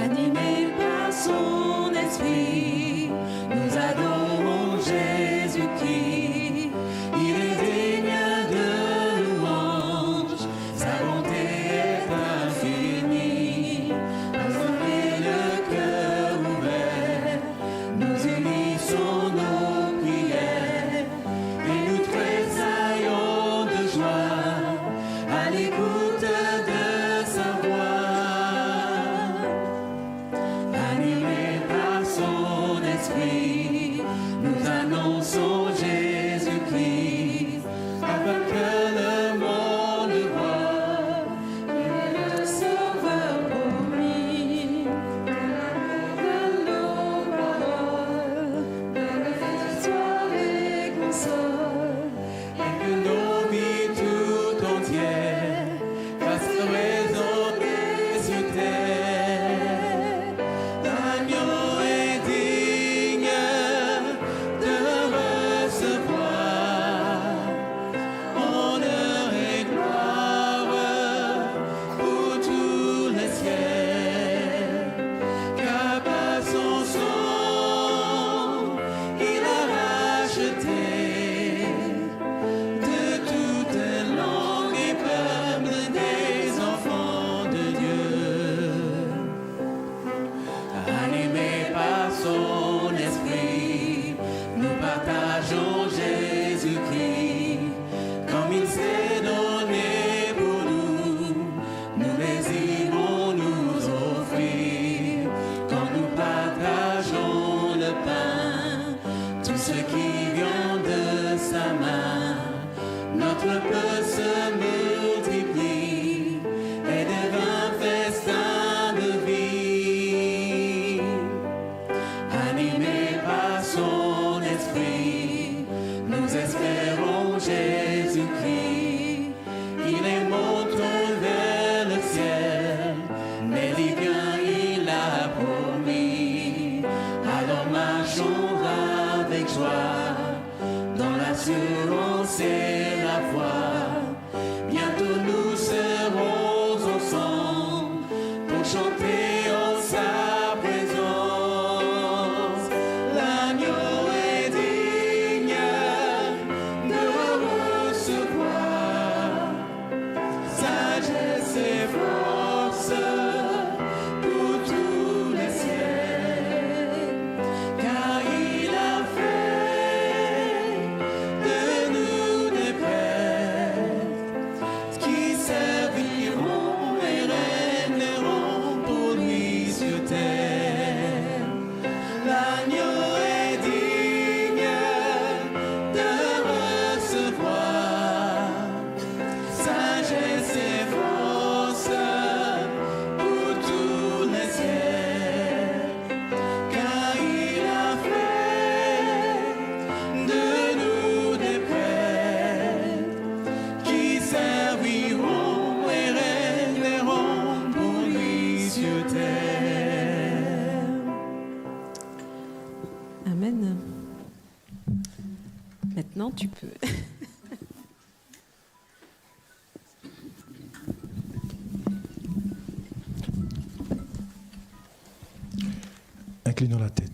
Animés par son esprit, nous adorons Jésus-Christ. Il est digne de louange, sa bonté est infinie. Ensemble le cœur ouvert, nous unissons nos prières et nous tressaillons de joie à l'écoute de sa voix. Animés par son esprit, nous annonçons Jésus-Christ, afin que le monde voie qu'il est le Sauveur promis. De nos paroles, de l'espoir et console, et que nos vies tout entières fassent résonner sur terre. L'agneau est digne de recevoir honneur et gloire pour tous les siècles, car par son sang il a racheté de toutes langues et peuples des enfants de Dieu. Animés par son esprit, nous partageons Jésus-Christ. Comme il s'est donné pour nous, nous désirons nous offrir. Quand nous partageons le pain, tout ce qui vient de sa main, notre peuple se multiplie et devient festin de vie. Animés par son esprit, nous espérons Jésus-Christ. Il est monté vers le ciel, mais il vient, il a promis. Alors marchons avec joie, dans l'assurance et la foi. Bientôt nous serons ensemble pour chanter en sa présence. L'agneau est digne de recevoir sagesse et force pour tous les siècles, car il a fait de nous des prêtres qui serviront et régneront pour lui sur terre. L'agneau est digne de recevoir sagesse et force pour tous les siècles, car il a fait de nous des prêtres qui serviront et régneront pour lui sur terre. Amen. Maintenant, tu peux. Inclinons la tête.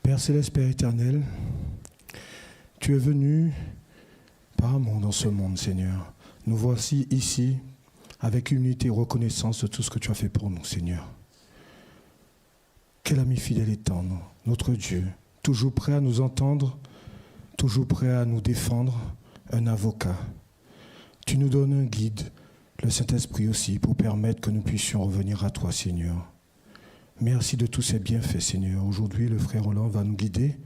Père céleste, Père éternel, tu es venu par amour dans ce monde, Seigneur. Nous voici ici avec humilité et reconnaissance de tout ce que tu as fait pour nous, Seigneur. Quel ami fidèle et tendre, notre Dieu, toujours prêt à nous entendre, toujours prêt à nous défendre, un avocat. Tu nous donnes un guide, le Saint-Esprit aussi, pour permettre que nous puissions revenir à toi, Seigneur. Merci de tous ces bienfaits, Seigneur. Aujourd'hui, le frère Roland va nous guider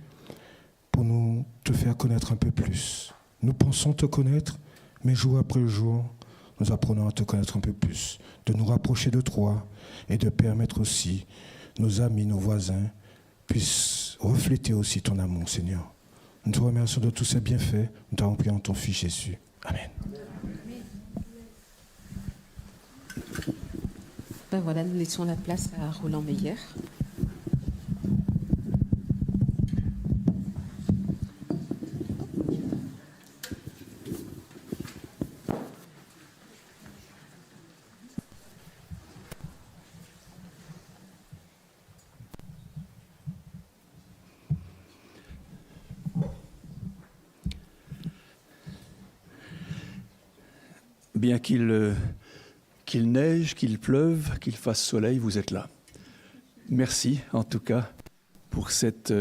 pour nous te faire connaître un peu plus. Nous pensons te connaître, mais jour après jour, nous apprenons à te connaître un peu plus, de nous rapprocher de toi et de permettre aussi nos amis, nos voisins puissent refléter aussi ton amour, Seigneur. Nous te remercions de tous ces bienfaits. Nous t'avons prié en ton Fils Jésus. Amen. Ben voilà, nous laissons la place à Roland Meyer. Bien qu'il neige, qu'il pleuve, qu'il fasse soleil, vous êtes là. Merci en tout cas pour cette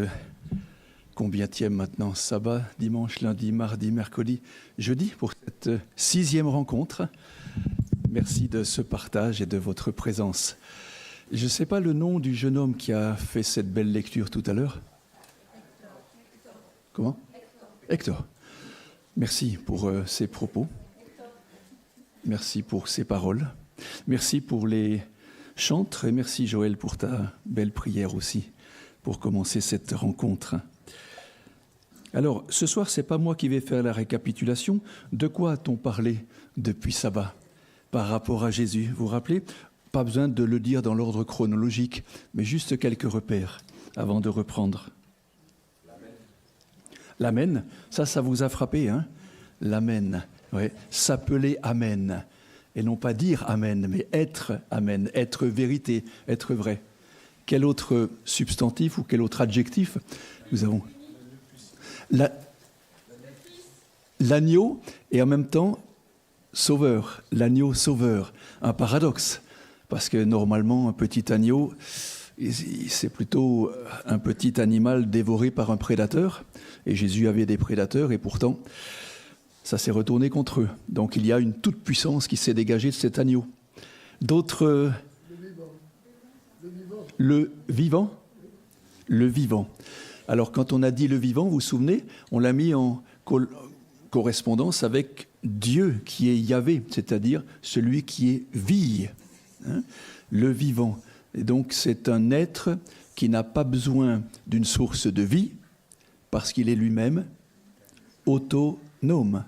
combienième maintenant, sabbat, dimanche, lundi, mardi, mercredi, jeudi, pour cette 6e rencontre. Merci de ce partage et de votre présence. Je ne sais pas le nom du jeune homme qui a fait cette belle lecture tout à l'heure. Comment ? Hector. Merci pour ces propos. Merci pour ces paroles. Merci pour les chantres et merci Joël pour ta belle prière aussi pour commencer cette rencontre. Alors, ce soir, ce n'est pas moi qui vais faire la récapitulation. De quoi a-t-on parlé depuis sabbat par rapport à Jésus ? Vous vous rappelez ? Pas besoin de le dire dans l'ordre chronologique, mais juste quelques repères avant de reprendre. L'amen, ça vous a frappé, hein ? L'amen, ouais. S'appeler Amen. Et non pas dire Amen, mais être Amen, être vérité, être vrai. Quel autre substantif ou quel autre adjectif nous avons ? L'agneau et en même temps sauveur, l'agneau sauveur. Un paradoxe, parce que normalement un petit agneau, c'est plutôt un petit animal dévoré par un prédateur, et Jésus avait des prédateurs, et pourtant ça s'est retourné contre eux. Donc il y a une toute puissance qui s'est dégagée de cet agneau. D'autres... Le vivant. Le vivant. Alors quand on a dit le vivant, vous vous souvenez, on l'a mis en correspondance avec Dieu qui est Yahvé, c'est-à-dire celui qui est vie, hein, le vivant. Et donc c'est un être qui n'a pas besoin d'une source de vie parce qu'il est lui-même autonome.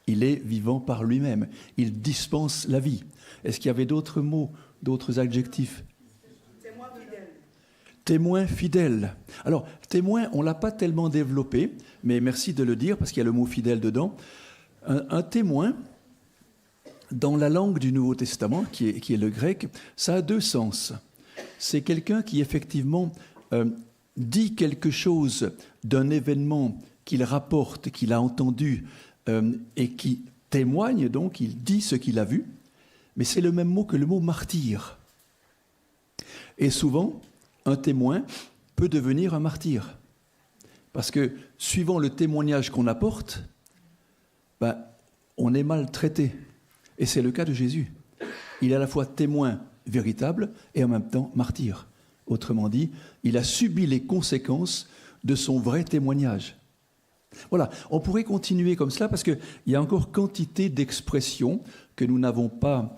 Il est vivant par lui-même. Il dispense la vie. Est-ce qu'il y avait d'autres mots, d'autres adjectifs ? Témoin fidèle. Témoin fidèle. Alors, témoin, on ne l'a pas tellement développé, mais merci de le dire parce qu'il y a le mot fidèle dedans. Un témoin, dans la langue du Nouveau Testament, qui est le grec, ça a deux sens. C'est quelqu'un qui, effectivement, dit quelque chose d'un événement qu'il rapporte, qu'il a entendu, et qui témoigne, donc, il dit ce qu'il a vu, mais c'est le même mot que le mot martyr. Et souvent, un témoin peut devenir un martyr. Parce que, suivant le témoignage qu'on apporte, on est mal traité. Et c'est le cas de Jésus. Il est à la fois témoin véritable et en même temps martyr. Autrement dit, il a subi les conséquences de son vrai témoignage. Voilà, on pourrait continuer comme cela parce qu'il y a encore quantité d'expressions que nous n'avons pas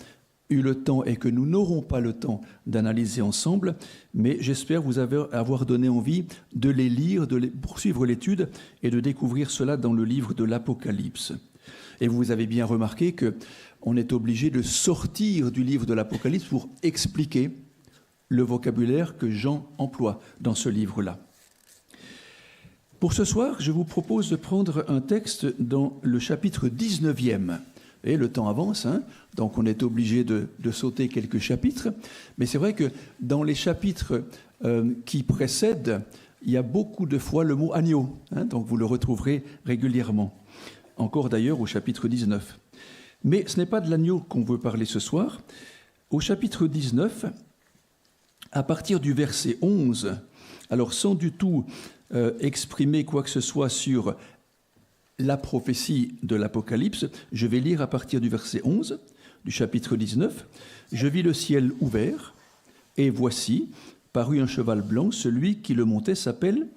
eu le temps et que nous n'aurons pas le temps d'analyser ensemble, mais j'espère vous avoir donné envie de les lire, de poursuivre l'étude et de découvrir cela dans le livre de l'Apocalypse. Et vous avez bien remarqué qu'on est obligé de sortir du livre de l'Apocalypse pour expliquer le vocabulaire que Jean emploie dans ce livre-là. Pour ce soir, je vous propose de prendre un texte dans le chapitre 19e. Et le temps avance, hein, donc on est obligé de sauter quelques chapitres. Mais c'est vrai que dans les chapitres qui précèdent, il y a beaucoup de fois le mot agneau. Hein, donc vous le retrouverez régulièrement. Encore d'ailleurs au chapitre 19. Mais ce n'est pas de l'agneau qu'on veut parler ce soir. Au chapitre 19, à partir du verset 11, alors sans du tout exprimer quoi que ce soit sur la prophétie de l'Apocalypse, je vais lire à partir du verset 11 du chapitre 19. « Je vis le ciel ouvert, et voici, parut un cheval blanc, celui qui le montait s'appelle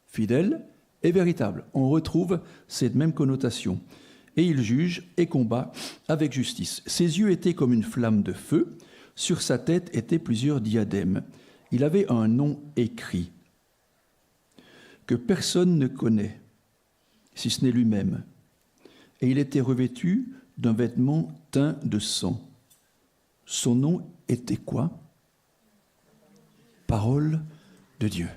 fidèle et véritable. » On retrouve cette même connotation. « Et il juge et combat avec justice. Ses yeux étaient comme une flamme de feu, sur sa tête étaient plusieurs diadèmes. Il avait un nom écrit que personne ne connaît, si ce n'est lui-même. Et il était revêtu d'un vêtement teint de sang. Son nom était quoi ? Parole de Dieu.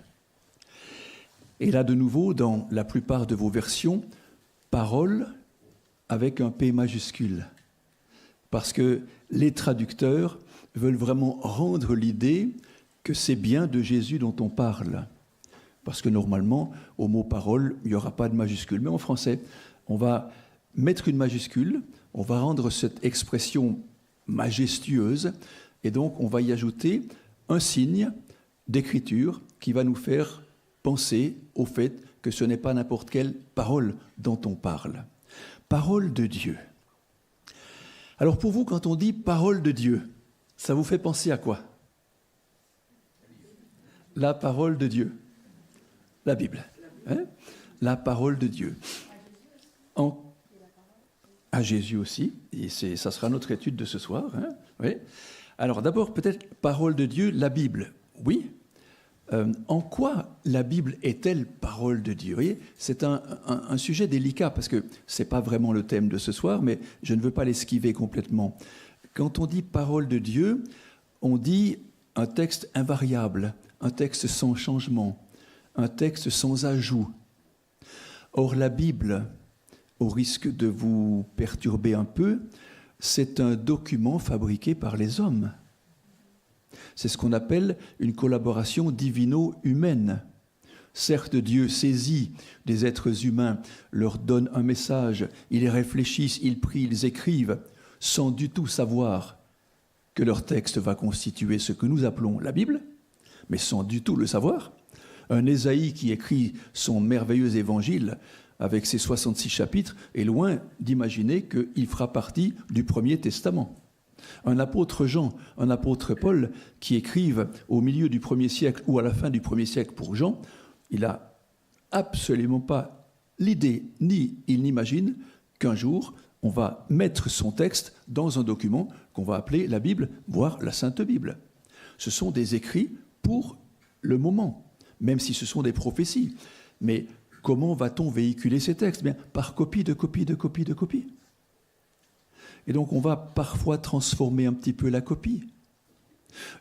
Et là, de nouveau, dans la plupart de vos versions, parole avec un P majuscule. Parce que les traducteurs veulent vraiment rendre l'idée que c'est bien de Jésus dont on parle. Parce que normalement, au mot parole, il n'y aura pas de majuscule. Mais en français, on va mettre une majuscule, on va rendre cette expression majestueuse, et donc on va y ajouter un signe d'écriture qui va nous faire penser au fait que ce n'est pas n'importe quelle parole dont on parle. Parole de Dieu. Alors pour vous, quand on dit parole de Dieu, ça vous fait penser à quoi? La parole de Dieu. La Bible. Hein? La parole de Dieu. À Jésus aussi, et ça sera notre étude de ce soir. Hein? Oui. Alors d'abord, peut-être parole de Dieu, la Bible. Oui. En quoi la Bible est-elle parole de Dieu? Vous voyez, c'est un sujet délicat, parce que ce n'est pas vraiment le thème de ce soir, mais je ne veux pas l'esquiver complètement. Quand on dit parole de Dieu, on dit un texte invariable, un texte sans changement, un texte sans ajout. Or, la Bible, au risque de vous perturber un peu, c'est un document fabriqué par les hommes. C'est ce qu'on appelle une collaboration divino-humaine. Certes, Dieu saisit des êtres humains, leur donne un message, ils réfléchissent, ils prient, ils écrivent, sans du tout savoir que leur texte va constituer ce que nous appelons la Bible, mais sans du tout le savoir. Un Ésaïe qui écrit son merveilleux évangile avec ses 66 chapitres est loin d'imaginer qu'il fera partie du Premier Testament. Un apôtre Jean, un apôtre Paul qui écrivent au milieu du 1er siècle ou à la fin du 1er siècle pour Jean, il n'a absolument pas l'idée, ni il n'imagine qu'un jour, on va mettre son texte dans un document qu'on va appeler la Bible, voire la Sainte Bible. Ce sont des écrits pour le moment, même si ce sont des prophéties. Mais comment va-t-on véhiculer ces textes? Bien, par copie de copie de copie de copie. Et donc, on va parfois transformer un petit peu la copie.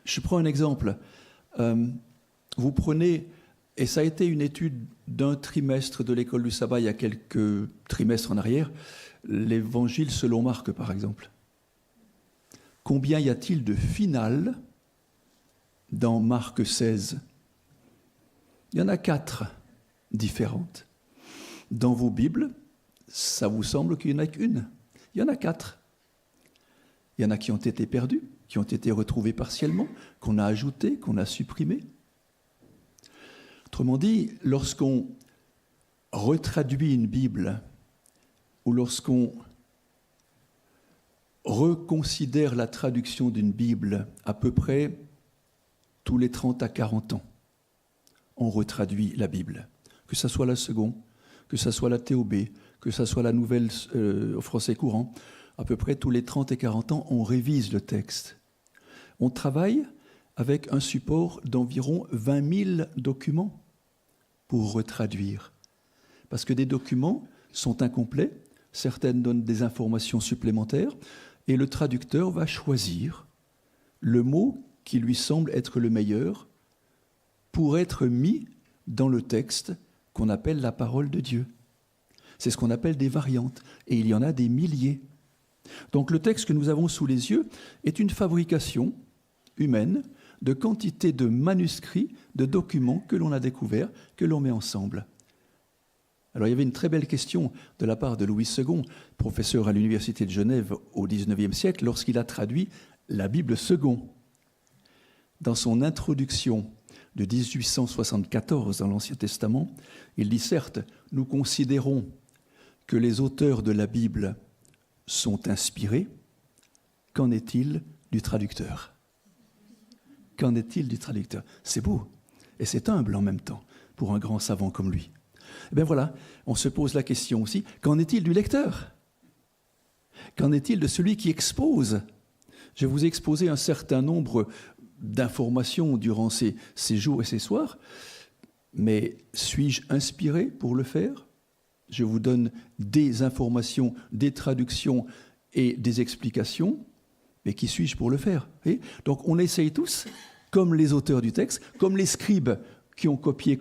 Je prends un exemple. Vous prenez, et ça a été une étude d'un trimestre de l'école du sabbat il y a quelques trimestres en arrière, l'évangile selon Marc, par exemple. Combien y a-t-il de finales dans Marc 16? Il y en a 4 différentes. Dans vos Bibles, ça vous semble qu'il n'y en a qu'une. Il y en a 4. Il y en a qui ont été perdus, qui ont été retrouvés partiellement, qu'on a ajoutés, qu'on a supprimés. Autrement dit, lorsqu'on retraduit une Bible ou lorsqu'on reconsidère la traduction d'une Bible à peu près tous les 30 à 40 ans, on retraduit la Bible. Que ce soit la seconde, que ce soit la TOB, que ce soit la nouvelle au français courant, à peu près tous les 30 et 40 ans, on révise le texte. On travaille avec un support d'environ 20 000 documents pour retraduire. Parce que des documents sont incomplets, certaines donnent des informations supplémentaires, et le traducteur va choisir le mot qui lui semble être le meilleur pour être mis dans le texte qu'on appelle la parole de Dieu. C'est ce qu'on appelle des variantes, et il y en a des milliers. Donc le texte que nous avons sous les yeux est une fabrication humaine de quantité de manuscrits, de documents que l'on a découverts, que l'on met ensemble. Alors il y avait une très belle question de la part de Louis II, professeur à l'Université de Genève au XIXe siècle, lorsqu'il a traduit la Bible second. Dans son introduction de 1874 dans l'Ancien Testament, il dit « Certes, nous considérons que les auteurs de la Bible sont inspirés. Qu'en est-il du traducteur ?» Qu'en est-il du traducteur? C'est beau, et c'est humble en même temps, pour un grand savant comme lui. Eh bien voilà, on se pose la question aussi, qu'en est-il du lecteur? Qu'en est-il de celui qui expose? Je vous ai exposé un certain nombre d'informations durant ces jours et ces soirs, mais suis-je inspiré pour le faire? Je vous donne des informations, des traductions et des explications, mais qui suis-je pour le faire? Et donc on essaye tous, comme les auteurs du texte, comme les scribes qui ont copié,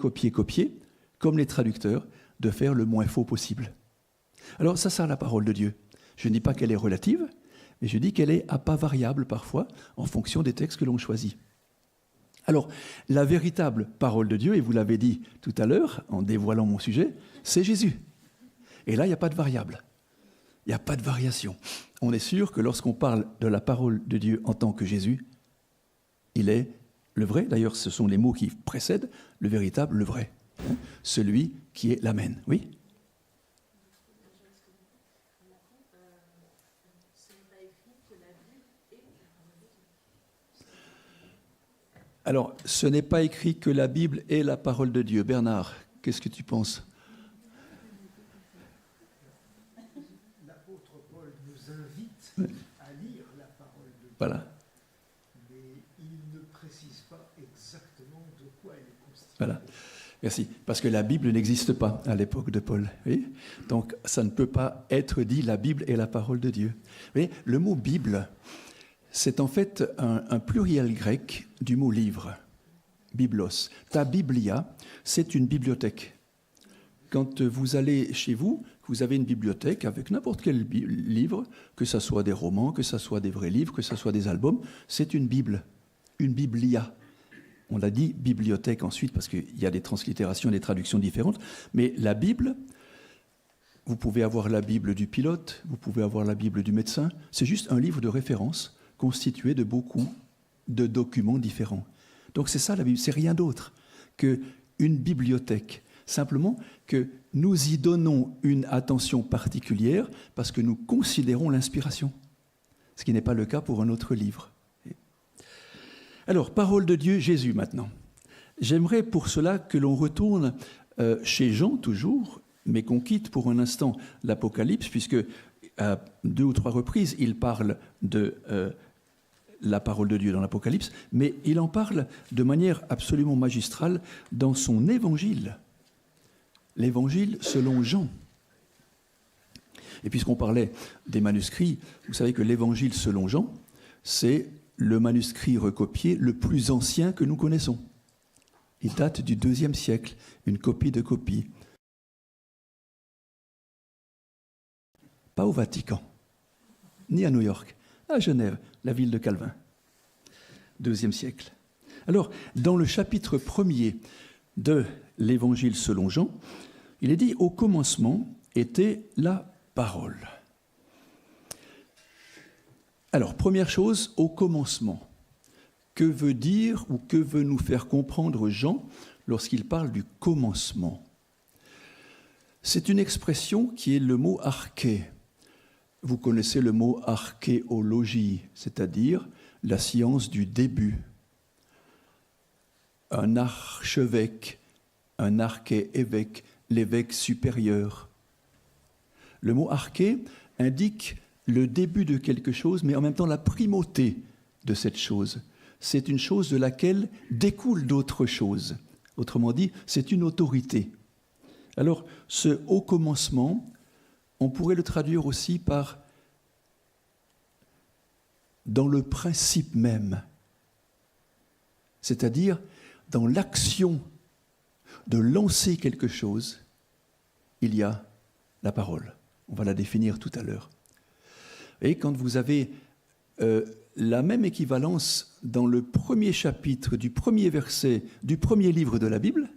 comme les traducteurs, de faire le moins faux possible. Alors ça sert la parole de Dieu. Je ne dis pas qu'elle est relative, mais je dis qu'elle est à pas variable parfois en fonction des textes que l'on choisit. Alors, la véritable parole de Dieu, et vous l'avez dit tout à l'heure en dévoilant mon sujet, c'est Jésus. Et là, il n'y a pas de variable. Il n'y a pas de variation. On est sûr que lorsqu'on parle de la parole de Dieu en tant que Jésus, il est le vrai. D'ailleurs, ce sont les mots qui précèdent le véritable, le vrai. Celui qui est l'Amen. Oui ? Alors, ce n'est pas écrit que la Bible est la parole de Dieu. Bernard, qu'est-ce que tu penses ? L'apôtre Paul nous invite à lire la parole de Dieu, Voilà. mais il ne précise pas exactement de quoi elle est constituée. Voilà. Merci. Parce que la Bible n'existe pas à l'époque de Paul. Oui ? Donc, ça ne peut pas être dit la Bible est la parole de Dieu. Vous voyez, le mot Bible, c'est en fait un pluriel grec du mot livre, biblos. Ta biblia, c'est une bibliothèque. Quand vous allez chez vous, vous avez une bibliothèque avec n'importe quel livre, que ce soit des romans, que ce soit des vrais livres, que ce soit des albums, c'est une Bible, une biblia. On l'a dit bibliothèque ensuite parce qu'il y a des translittérations, des traductions différentes, mais la Bible, vous pouvez avoir la Bible du pilote, vous pouvez avoir la Bible du médecin, c'est juste un livre de référence constitué de beaucoup de documents différents. Donc c'est ça la Bible, c'est rien d'autre qu'une bibliothèque. Simplement que nous y donnons une attention particulière parce que nous considérons l'inspiration, ce qui n'est pas le cas pour un autre livre. Alors, parole de Dieu, Jésus maintenant. J'aimerais pour cela que l'on retourne chez Jean toujours, mais qu'on quitte pour un instant l'Apocalypse, puisque à 2 ou 3 reprises, il parle de la parole de Dieu dans l'Apocalypse, mais il en parle de manière absolument magistrale dans son évangile. L'évangile selon Jean. Et puisqu'on parlait des manuscrits, vous savez que l'évangile selon Jean, c'est le manuscrit recopié le plus ancien que nous connaissons. Il date du IIe siècle, une copie de copie. Pas au Vatican, ni à New York, à Genève, la ville de Calvin, IIe siècle. Alors, dans le chapitre 1er de l'Évangile selon Jean, il est dit « Au commencement était la parole ». Alors, première chose, au commencement. Que veut dire ou que veut nous faire comprendre Jean lorsqu'il parle du commencement ? C'est une expression qui est le mot « arché ». Vous connaissez le mot « archéologie », c'est-à-dire la science du début. Un archevêque, un arché-évêque, l'évêque supérieur. Le mot « arché » indique le début de quelque chose, mais en même temps la primauté de cette chose. C'est une chose de laquelle découlent d'autres choses. Autrement dit, c'est une autorité. Alors, ce « au commencement », on pourrait le traduire aussi par « dans le principe même », c'est-à-dire dans l'action de lancer quelque chose, il y a la parole. On va la définir tout à l'heure. Et quand vous avez la même équivalence dans le premier chapitre du premier verset du premier livre de la Bible,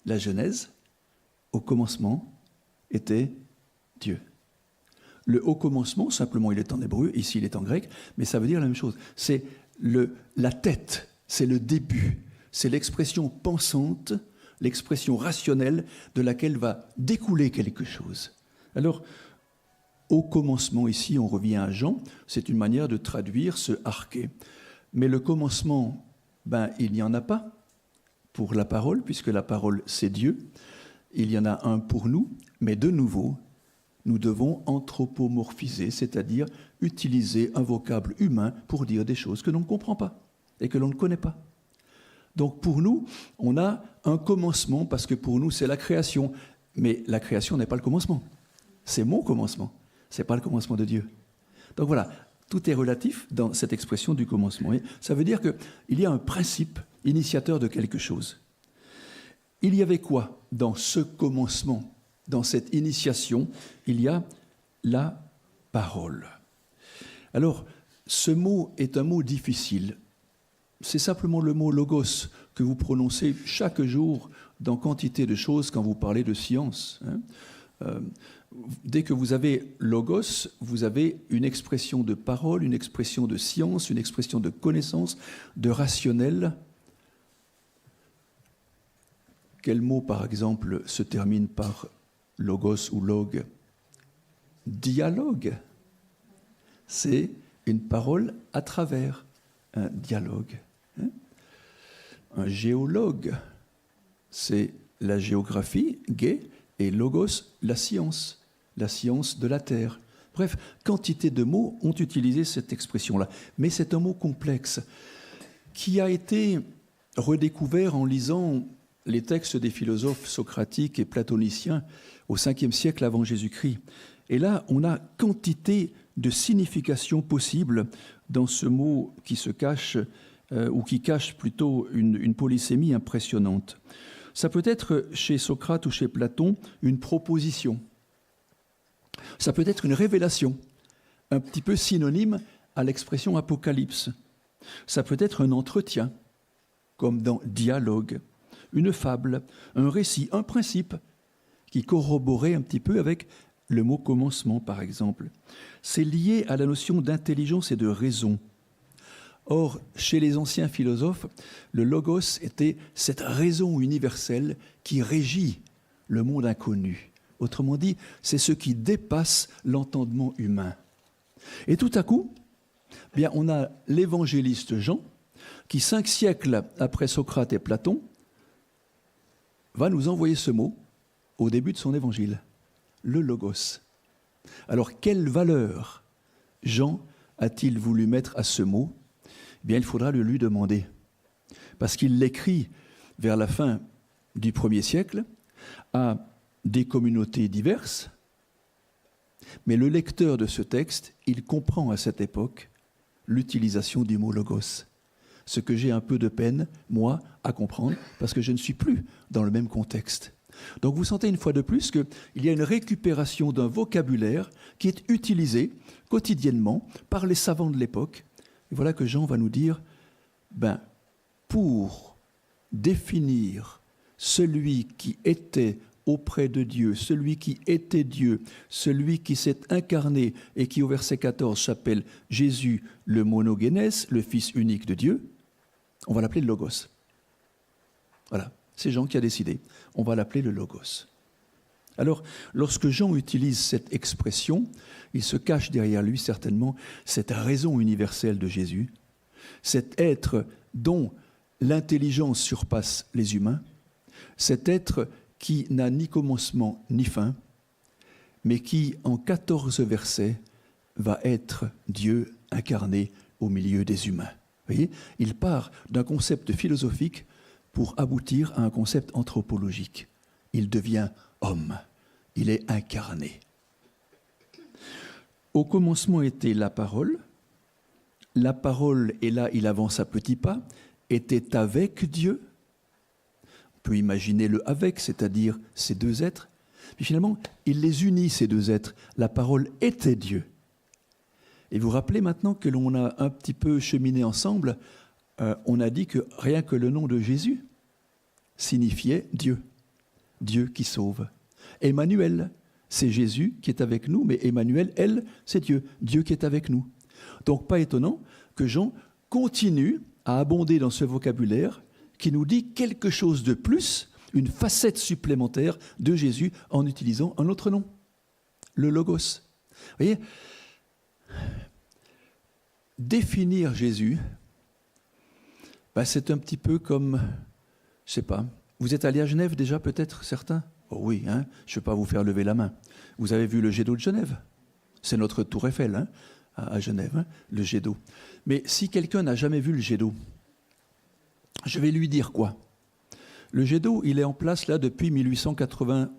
la Genèse, au commencement était Dieu. Le au commencement, simplement il est en hébreu, ici il est en grec, mais ça veut dire la même chose. C'est la tête, c'est le début, c'est l'expression pensante, l'expression rationnelle de laquelle va découler quelque chose. Alors, au commencement, ici, on revient à Jean, c'est une manière de traduire ce arché. Mais le commencement, il n'y en a pas pour la parole, puisque la parole, c'est Dieu. Il y en a un pour nous, mais de nouveau, nous devons anthropomorphiser, c'est-à-dire utiliser un vocable humain pour dire des choses que l'on ne comprend pas et que l'on ne connaît pas. Donc pour nous, on a un commencement, parce que pour nous, c'est la création. Mais la création n'est pas le commencement. C'est mon commencement. Ce n'est pas le commencement de Dieu. Donc voilà, tout est relatif dans cette expression du commencement. Et ça veut dire qu'il y a un principe initiateur de quelque chose. Il y avait quoi dans ce commencement, dans cette initiation? Il y a la parole. Alors, ce mot est un mot difficile. C'est simplement le mot logos que vous prononcez chaque jour dans quantité de choses quand vous parlez de science. dès que vous avez logos, vous avez une expression de parole, une expression de science, une expression de connaissance, de rationnel. Quel mot, par exemple, se termine par logos ou log? Dialogue. C'est une parole à travers un dialogue. Un géologue, c'est la géographie, gé, et logos, la science de la terre. Bref, quantité de mots ont utilisé cette expression-là. Mais c'est un mot complexe qui a été redécouvert en lisant les textes des philosophes socratiques et platoniciens au 5e siècle avant Jésus-Christ. Et là, on a quantité de significations possibles dans ce mot qui se cache, ou qui cache plutôt une polysémie impressionnante. Ça peut être chez Socrate ou chez Platon une proposition. Ça peut être une révélation, un petit peu synonyme à l'expression apocalypse. Ça peut être un entretien, comme dans dialogue, une fable, un récit, un principe qui corroborait un petit peu avec le mot commencement, par exemple. C'est lié à la notion d'intelligence et de raison. Or, chez les anciens philosophes, le logos était cette raison universelle qui régit le monde inconnu. Autrement dit, c'est ce qui dépasse l'entendement humain. Et tout à coup, bien, on a l'évangéliste Jean qui, 5 siècles après Socrate et Platon, va nous envoyer ce mot au début de son évangile, le logos. Alors, quelle valeur Jean a-t-il voulu mettre à ce mot ? Eh bien, il faudra le lui demander. Parce qu'il l'écrit vers la fin du 1er siècle à des communautés diverses, mais le lecteur de ce texte, il comprend à cette époque l'utilisation du mot logos. Ce que j'ai un peu de peine, moi, à comprendre, parce que je ne suis plus dans le même contexte. Donc vous sentez une fois de plus qu'il y a une récupération d'un vocabulaire qui est utilisé quotidiennement par les savants de l'époque. Et voilà que Jean va nous dire, pour définir celui qui était auprès de Dieu, celui qui était Dieu, celui qui s'est incarné et qui au verset 14 s'appelle Jésus le monogénès, le Fils unique de Dieu, on va l'appeler le Logos. Voilà, c'est Jean qui a décidé. On va l'appeler le Logos. Alors, lorsque Jean utilise cette expression, il se cache derrière lui certainement cette raison universelle de Jésus, cet être dont l'intelligence surpasse les humains, cet être qui n'a ni commencement ni fin, mais qui, en 14 versets, va être Dieu incarné au milieu des humains. Vous voyez, il part d'un concept philosophique pour aboutir à un concept anthropologique. Il devient homme, il est incarné. Au commencement était la parole, et là il avance à petits pas, était avec Dieu. On peut imaginer le avec, c'est-à-dire ces deux êtres. Puis finalement, il les unit, ces deux êtres. La parole était Dieu. Et vous vous rappelez maintenant que l'on a un petit peu cheminé ensemble, on a dit que rien que le nom de Jésus signifiait Dieu. Dieu qui sauve. Emmanuel, c'est Jésus qui est avec nous, mais Emmanuel, elle, c'est Dieu. Dieu qui est avec nous. Donc pas étonnant que Jean continue à abonder dans ce vocabulaire qui nous dit quelque chose de plus, une facette supplémentaire de Jésus en utilisant un autre nom, le Logos. Vous voyez, définir Jésus, c'est un petit peu comme, je ne sais pas, vous êtes allé à Genève déjà peut-être, certains ? Oh oui, hein, je ne vais pas vous faire lever la main. Vous avez vu le jet d'eau de Genève ? C'est notre tour Eiffel, à Genève, le jet d'eau. Mais si quelqu'un n'a jamais vu le jet d'eau, je vais lui dire quoi ? Le jet d'eau, il est en place là depuis 1881.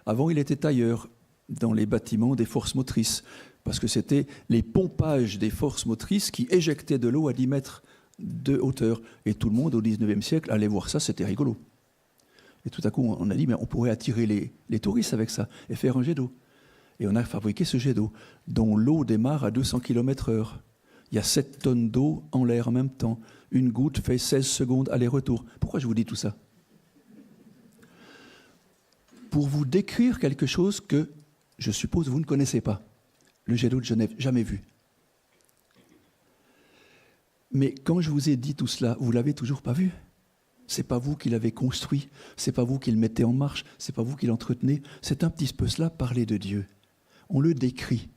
Avant, il était ailleurs, dans les bâtiments des forces motrices, parce que c'était les pompages des forces motrices qui éjectaient de l'eau à 10 mètres de hauteur. Et tout le monde, au 19e siècle, allait voir ça, c'était rigolo. Et tout à coup, on a dit, mais on pourrait attirer les touristes avec ça et faire un jet d'eau. Et on a fabriqué ce jet d'eau, dont l'eau démarre à 200 km/h. Il y a 7 tonnes d'eau en l'air en même temps. Une goutte fait 16 secondes aller-retour. Pourquoi je vous dis tout ça ? pour vous décrire quelque chose que, je suppose, vous ne connaissez pas. Le jet d'eau de Genève, jamais vu. Mais quand je vous ai dit tout cela, vous ne l'avez toujours pas vu. Ce n'est pas vous qui l'avez construit, ce n'est pas vous qui le mettez en marche, ce n'est pas vous qui l'entretenez. C'est un petit peu cela, parler de Dieu. On le décrit.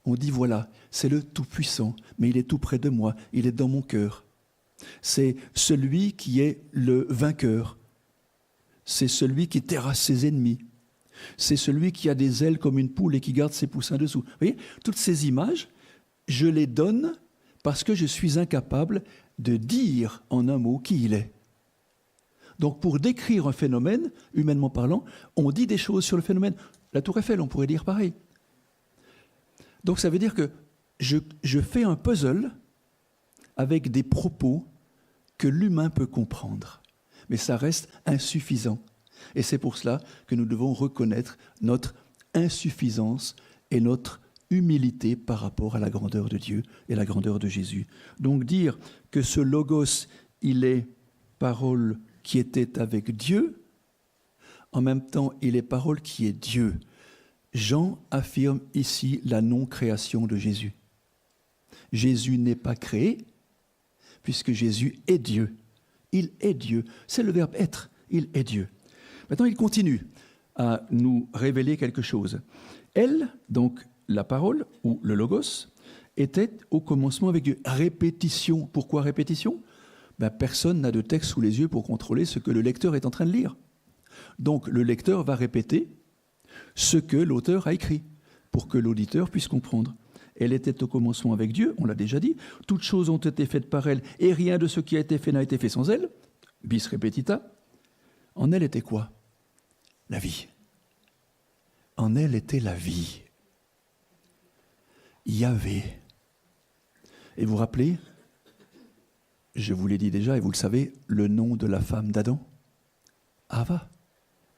On dit, voilà, c'est le Tout-Puissant, mais il est tout près de moi, il est dans mon cœur. C'est celui qui est le vainqueur. C'est celui qui terrasse ses ennemis. C'est celui qui a des ailes comme une poule et qui garde ses poussins dessous. Vous voyez, toutes ces images, je les donne parce que je suis incapable de dire en un mot qui il est. Donc pour décrire un phénomène, humainement parlant, on dit des choses sur le phénomène. La Tour Eiffel, on pourrait dire pareil. Donc ça veut dire que je fais un puzzle avec des propos que l'humain peut comprendre. Mais ça reste insuffisant. Et c'est pour cela que nous devons reconnaître notre insuffisance et notre humilité par rapport à la grandeur de Dieu et la grandeur de Jésus. Donc dire que ce logos, il est parole qui était avec Dieu, en même temps, il est parole qui est Dieu. Jean affirme ici la non-création de Jésus. Jésus n'est pas créé, puisque Jésus est Dieu. Il est Dieu. C'est le verbe être. Il est Dieu. Maintenant, il continue à nous révéler quelque chose. Elle, donc la parole, ou le logos, était au commencement avec Dieu. Répétition. Pourquoi répétition ? Personne n'a de texte sous les yeux pour contrôler ce que le lecteur est en train de lire. Donc, le lecteur va répéter ce que l'auteur a écrit, pour que l'auditeur puisse comprendre. Elle était au commencement avec Dieu, on l'a déjà dit. Toutes choses ont été faites par elle, et rien de ce qui a été fait n'a été fait sans elle. Bis repetita. En elle était quoi ? La vie. En elle était la vie. Yahvé. Et vous vous rappelez, je vous l'ai dit déjà, et vous le savez, le nom de la femme d'Adam ? Ava,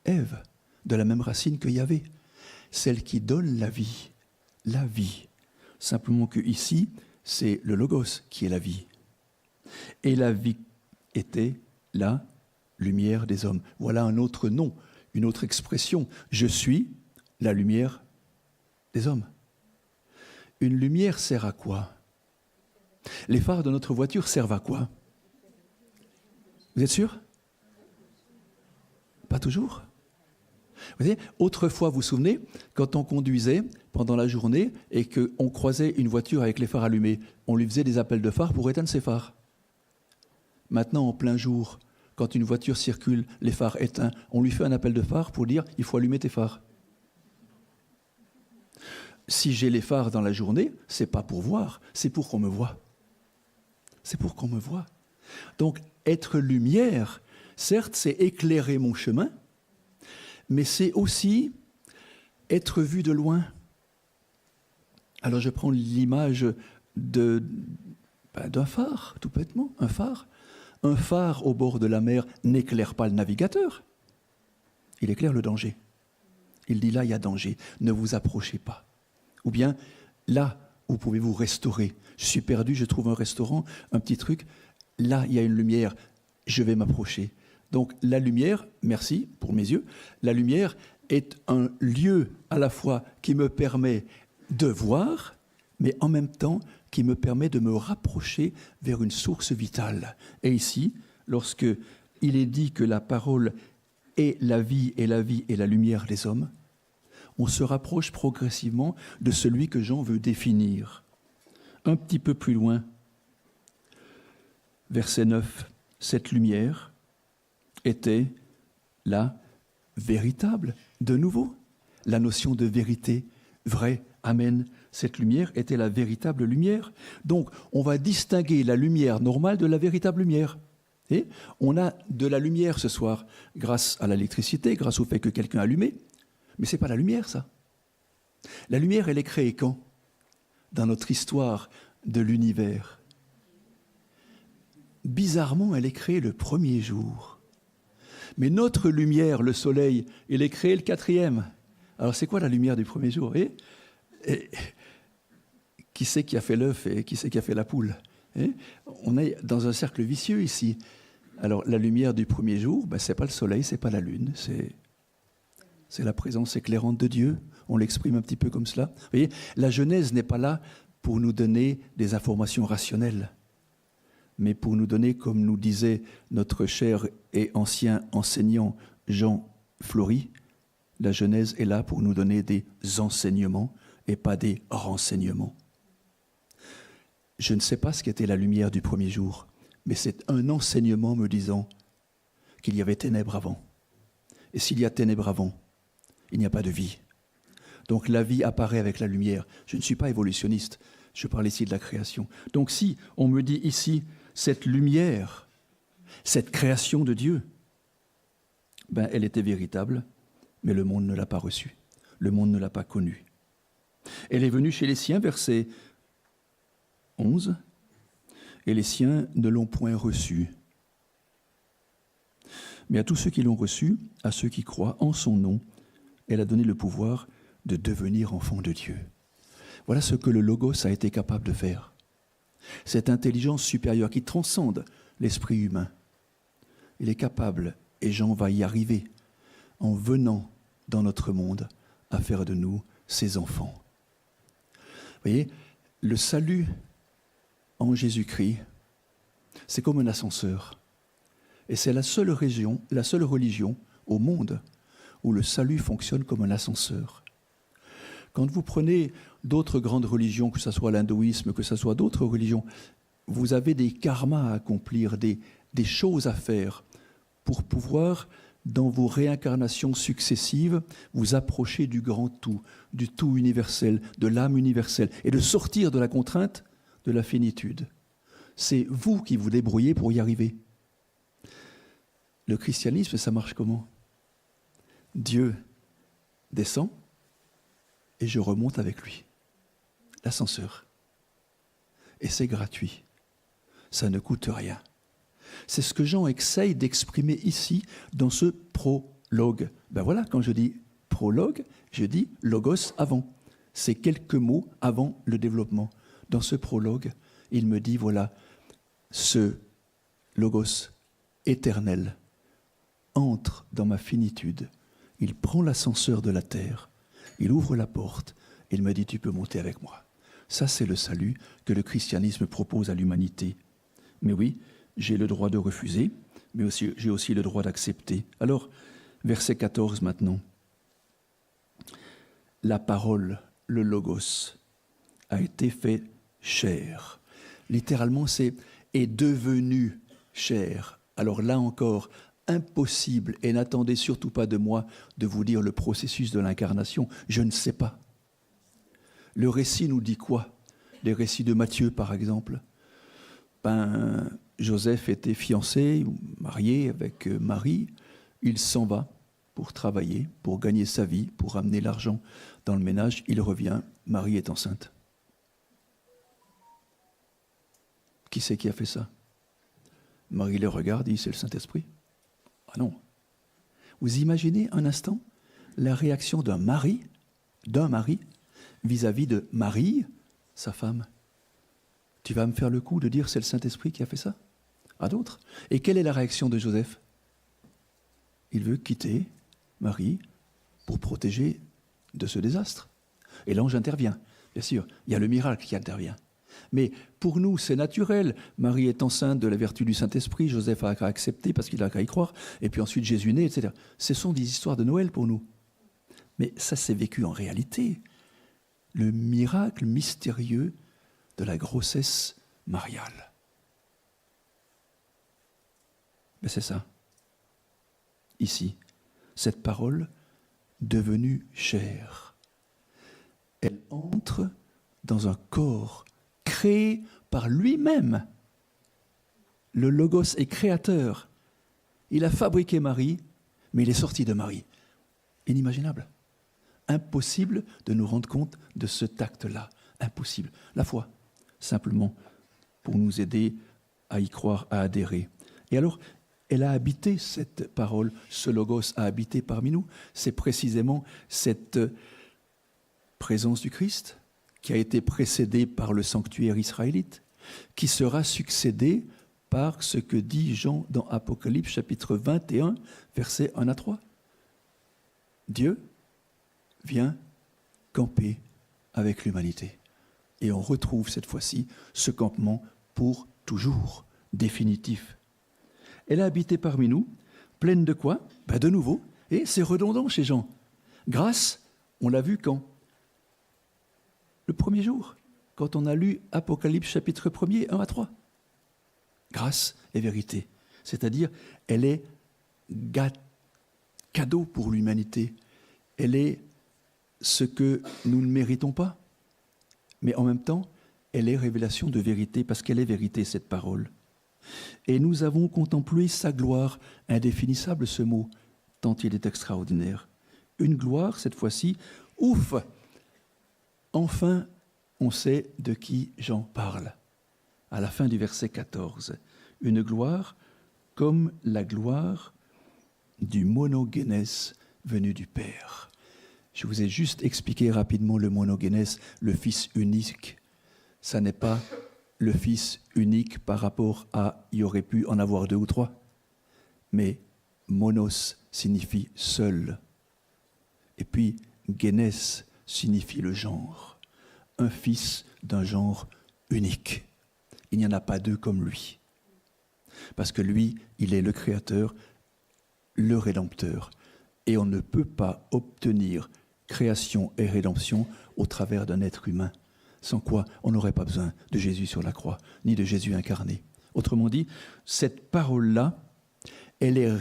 Ève, de la même racine que Yahvé. Celle qui donne la vie. La vie. Simplement que ici, c'est le logos qui est la vie. Et la vie était la lumière des hommes. Voilà un autre nom, une autre expression. Je suis la lumière des hommes. Une lumière sert à quoi ? Les phares de notre voiture servent à quoi ? Vous êtes sûr ? Pas toujours ? Vous voyez, autrefois, vous vous souvenez, quand on conduisait pendant la journée et qu'on croisait une voiture avec les phares allumés, on lui faisait des appels de phare pour éteindre ses phares. Maintenant, en plein jour, quand une voiture circule, les phares éteints, on lui fait un appel de phare pour dire « il faut allumer tes phares ». Si j'ai les phares dans la journée, c'est pas pour voir, c'est pour qu'on me voie. C'est pour qu'on me voie. Donc, être lumière, certes, c'est éclairer mon chemin, mais c'est aussi être vu de loin. Alors je prends l'image d'un phare, tout bêtement, un phare. Un phare au bord de la mer n'éclaire pas le navigateur, il éclaire le danger. Il dit là, il y a danger, ne vous approchez pas. Ou bien, là, où pouvez-vous restaurer ? Je suis perdu, je trouve un restaurant, un petit truc, là, il y a une lumière, je vais m'approcher. Donc la lumière, merci pour mes yeux, la lumière est un lieu à la fois qui me permet de voir, mais en même temps qui me permet de me rapprocher vers une source vitale. Et ici, lorsque il est dit que la parole est la vie et la vie est la lumière des hommes, on se rapproche progressivement de celui que Jean veut définir. Un petit peu plus loin, verset 9, cette lumière était la véritable, de nouveau, la notion de vérité, vrai, amen. Cette lumière était la véritable lumière. Donc, on va distinguer la lumière normale de la véritable lumière. Et on a de la lumière ce soir grâce à l'électricité, grâce au fait que quelqu'un a allumé. Mais ce n'est pas la lumière, ça. La lumière, elle est créée quand ? Dans notre histoire de l'univers. Bizarrement, elle est créée le premier jour. Mais notre lumière, le soleil, il est créé le 4e. Alors c'est quoi la lumière du premier jour ? Et qui c'est qui a fait l'œuf et qui c'est qui a fait la poule ? On est dans un cercle vicieux ici. Alors la lumière du premier jour, ce n'est pas le soleil, ce n'est pas la lune, C'est la présence éclairante de Dieu. On l'exprime un petit peu comme cela. Vous voyez, la Genèse n'est pas là pour nous donner des informations rationnelles, mais pour nous donner, comme nous disait notre cher et ancien enseignant Jean Flory, la Genèse est là pour nous donner des enseignements et pas des renseignements. Je ne sais pas ce qu'était la lumière du premier jour, mais c'est un enseignement me disant qu'il y avait ténèbres avant. Et s'il y a ténèbres avant, il n'y a pas de vie. Donc la vie apparaît avec la lumière. Je ne suis pas évolutionniste, je parle ici de la création. Donc si on me dit ici, cette lumière, cette création de Dieu, ben elle était véritable, mais le monde ne l'a pas reçue. Le monde ne l'a pas connue. Elle est venue chez les siens, verset 11, et les siens ne l'ont point reçue. Mais à tous ceux qui l'ont reçue, à ceux qui croient en son nom, elle a donné le pouvoir de devenir enfants de Dieu. Voilà ce que le Logos a été capable de faire. Cette intelligence supérieure qui transcende l'esprit humain. Il est capable, et Jean va y arriver, en venant dans notre monde, à faire de nous ses enfants. Vous voyez, le salut en Jésus-Christ, c'est comme un ascenseur. Et c'est la seule religion au monde où le salut fonctionne comme un ascenseur. Quand vous prenez d'autres grandes religions, que ce soit l'hindouisme, que ce soit d'autres religions, vous avez des karmas à accomplir, des choses à faire pour pouvoir, dans vos réincarnations successives, vous approcher du grand tout, du tout universel, de l'âme universelle, et de sortir de la contrainte de la finitude. C'est vous qui vous débrouillez pour y arriver. Le christianisme, ça marche comment? Dieu descend et je remonte avec lui. L'ascenseur. Et c'est gratuit. Ça ne coûte rien. C'est ce que Jean essaye d'exprimer ici dans ce prologue. Ben voilà, quand je dis prologue, je dis logos avant. C'est quelques mots avant le développement. Dans ce prologue, il me dit, voilà, ce logos éternel entre dans ma finitude. Il prend l'ascenseur de la terre, il ouvre la porte, et il me dit, tu peux monter avec moi. Ça, c'est le salut que le christianisme propose à l'humanité. Mais oui, j'ai le droit de refuser, mais aussi, j'ai aussi le droit d'accepter. Alors, verset 14 maintenant. La parole, le logos, a été fait chair. Littéralement, c'est « est devenu chair ». Alors là encore, impossible, et n'attendez surtout pas de moi de vous dire le processus de l'incarnation, je ne sais pas. Le récit nous dit quoi? Les récits de Matthieu, par exemple. Joseph était fiancé, ou marié avec Marie, il s'en va pour travailler, pour gagner sa vie, pour ramener l'argent dans le ménage, il revient, Marie est enceinte. Qui c'est qui a fait ça? Marie le regarde, dit, c'est le Saint-Esprit. Ah non. Vous imaginez un instant la réaction d'un mari vis-à-vis de Marie, sa femme. Tu vas me faire le coup de dire c'est le Saint-Esprit qui a fait ça? À d'autres. Et quelle est la réaction de Joseph? Il veut quitter Marie pour protéger de ce désastre. Et l'ange intervient. Bien sûr, il y a le miracle qui intervient. Mais pour nous, c'est naturel. Marie est enceinte de la vertu du Saint-Esprit, Joseph a accepté parce qu'il a qu'à y croire, et puis ensuite Jésus naît, etc. Ce sont des histoires de Noël pour nous. Mais ça s'est vécu en réalité. Le miracle mystérieux de la grossesse mariale. Mais c'est ça. Ici, cette parole devenue chair. Elle entre dans un corps créé par lui-même. Le Logos est créateur. Il a fabriqué Marie, mais il est sorti de Marie. Inimaginable. Impossible de nous rendre compte de ce tact-là. Impossible. La foi, simplement, pour nous aider à y croire, à adhérer. Et alors, elle a habité cette parole, ce Logos a habité parmi nous. C'est précisément cette présence du Christ qui a été précédée par le sanctuaire israélite, qui sera succédée par ce que dit Jean dans Apocalypse chapitre 21, versets 1 à 3. Dieu vient camper avec l'humanité. Et on retrouve cette fois-ci ce campement pour toujours, définitif. Elle a habité parmi nous, pleine de quoi? De nouveau, et c'est redondant chez Jean. Grâce, on l'a vu quand? Le premier jour, quand on a lu Apocalypse chapitre 1er, 1 à 3. Grâce et vérité, c'est-à-dire elle est cadeau pour l'humanité. Elle est ce que nous ne méritons pas, mais en même temps, elle est révélation de vérité, parce qu'elle est vérité, cette parole. Et nous avons contemplé sa gloire, indéfinissable ce mot, tant il est extraordinaire. Une gloire, cette fois-ci, ouf! Enfin, on sait de qui Jean parle. À la fin du verset 14, une gloire comme la gloire du monogénès venu du Père. Je vous ai juste expliqué rapidement le monogénès, le Fils unique. Ça n'est pas le Fils unique par rapport à « il y aurait pu en avoir 2 ou 3 », mais monos signifie seul. Et puis génès signifie le genre. Un fils d'un genre unique. Il n'y en a pas 2 comme lui. Parce que lui, il est le Créateur, le Rédempteur. Et on ne peut pas obtenir création et rédemption au travers d'un être humain. Sans quoi, on n'aurait pas besoin de Jésus sur la croix, ni de Jésus incarné. Autrement dit, cette parole-là, elle est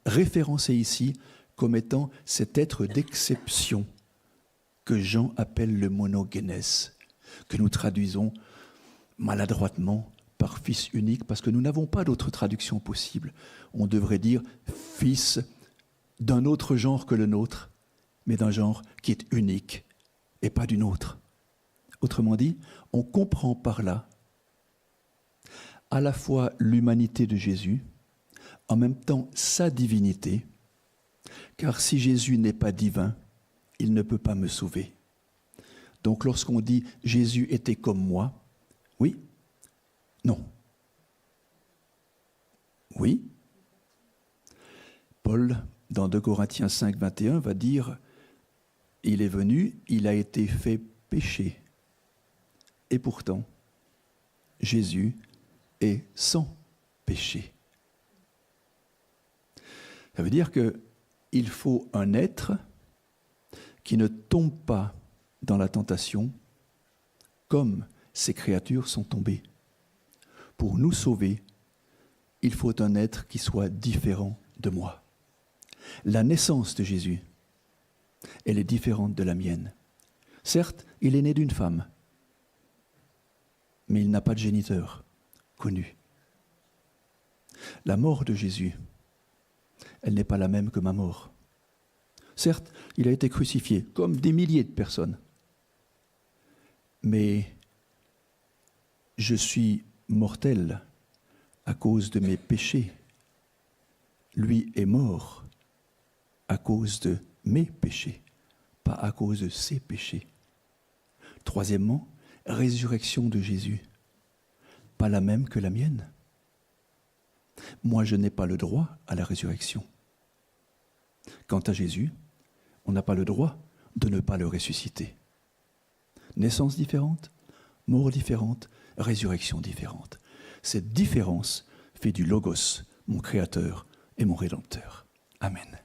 référencée ici comme étant cet être d'exception que Jean appelle le monogénès, que nous traduisons maladroitement par fils unique, parce que nous n'avons pas d'autre traduction possible. On devrait dire fils d'un autre genre que le nôtre, mais d'un genre qui est unique et pas d'une autre. Autrement dit, on comprend par là à la fois l'humanité de Jésus, en même temps sa divinité, car si Jésus n'est pas divin, il ne peut pas me sauver. Donc lorsqu'on dit « Jésus était comme moi », oui, non. Oui. Paul, dans 2 Corinthiens 5, 21, va dire « Il est venu, il a été fait péché. Et pourtant, Jésus est sans péché. » Ça veut dire qu'il faut un être qui ne tombe pas dans la tentation comme ces créatures sont tombées. Pour nous sauver, il faut un être qui soit différent de moi. La naissance de Jésus, elle est différente de la mienne. Certes, il est né d'une femme, mais il n'a pas de géniteur connu. La mort de Jésus, elle n'est pas la même que ma mort. Certes, il a été crucifié, comme des milliers de personnes. Mais je suis mortel à cause de mes péchés. Lui est mort à cause de mes péchés, pas à cause de ses péchés. Troisièmement, résurrection de Jésus, pas la même que la mienne. Moi, je n'ai pas le droit à la résurrection. Quant à Jésus, on n'a pas le droit de ne pas le ressusciter. Naissance différente, mort différente, résurrection différente. Cette différence fait du Logos mon Créateur et mon Rédempteur. Amen.